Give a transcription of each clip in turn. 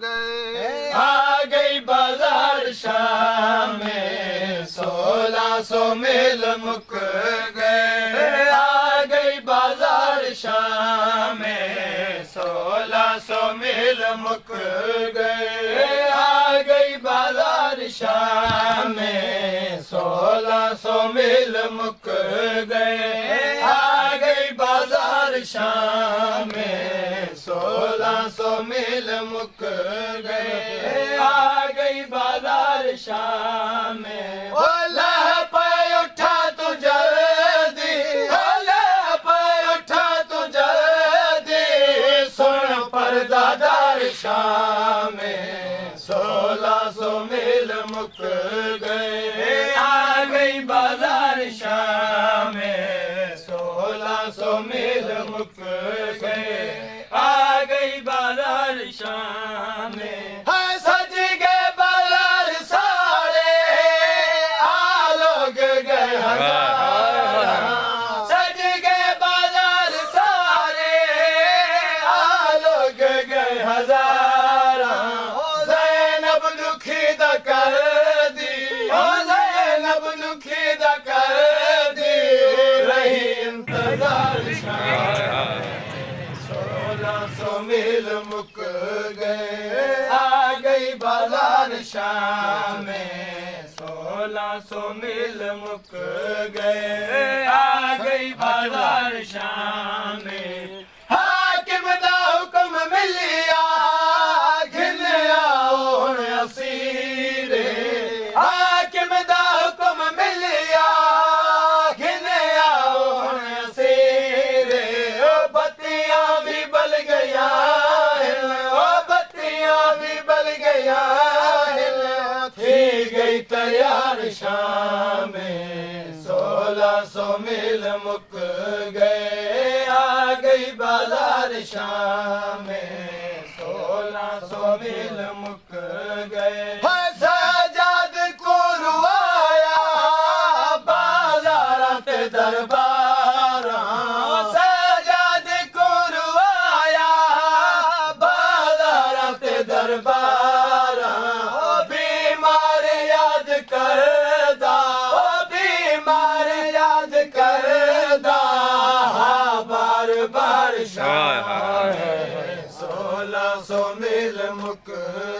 गए। आ गई बाजार शाम में 1600 मील मुक गए। आ गई बाजार शाम में 1600 मील मुक गए। आ गई बाजार शाम में 1600 मील मुक गए। आ गई बाजार शाम में 1600 मील मुक गए। आ गई बाजार शाम में ओला पे उठा तू जल्दी, ओला पे उठा तू जल्दी, सुन पर्दादार शाम में 1600 मील मुक गए। आ गई बाजार शाम में 1600 मील मुक गए। आ गई बाजार शाम में सज गए बाजार सारे, आ लोग गए हजारा। सज गए बाजार सारे, आ लोग गए हजारा। ज़ैनब नुखीदा कर दी, ओ ज़ैनब नुखीदा कर दी, रही इंतजार शाम 1600 मील मुक गए। आ गई बाजार शाम में 1600 मील मुक गए। आ गई बाजार शाम में हाकिम दा हुक्म मिलिया, घिन आओ हुण असीरे। हाकिम दा हुक्म मिलिया, घिन आओ हुण असीरे। ओ बत्तियां भी बल गया है, ओ बत्तियां भी बल गया है। थी गई तैयार शाम में 1600 मील मुक गए। आ गई बाजार शाम में 1600 मील मुक गए। सजाद को रुआया बाजार ते दरबारा। सजाद को रुआया बाजार ते दरबारा। बीमार याद करदा, बीमार याद करदा, बार बार शाम 1600 मील मुक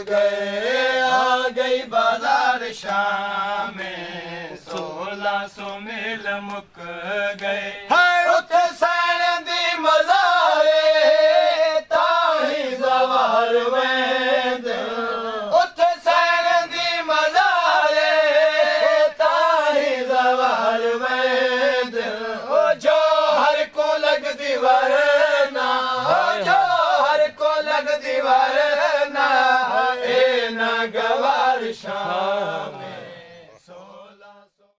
गए। आ गई बाजार शाम में 1600 मील मुक गए। उथे सैन दी मज़ारे ताही ज़वार वेंद, उथे सैन दी मज़ारे ताही ज़वार वेंद। ओ जो हर को लगदी वरना, जो हर को लगदी वरना, ए ना गवार शाम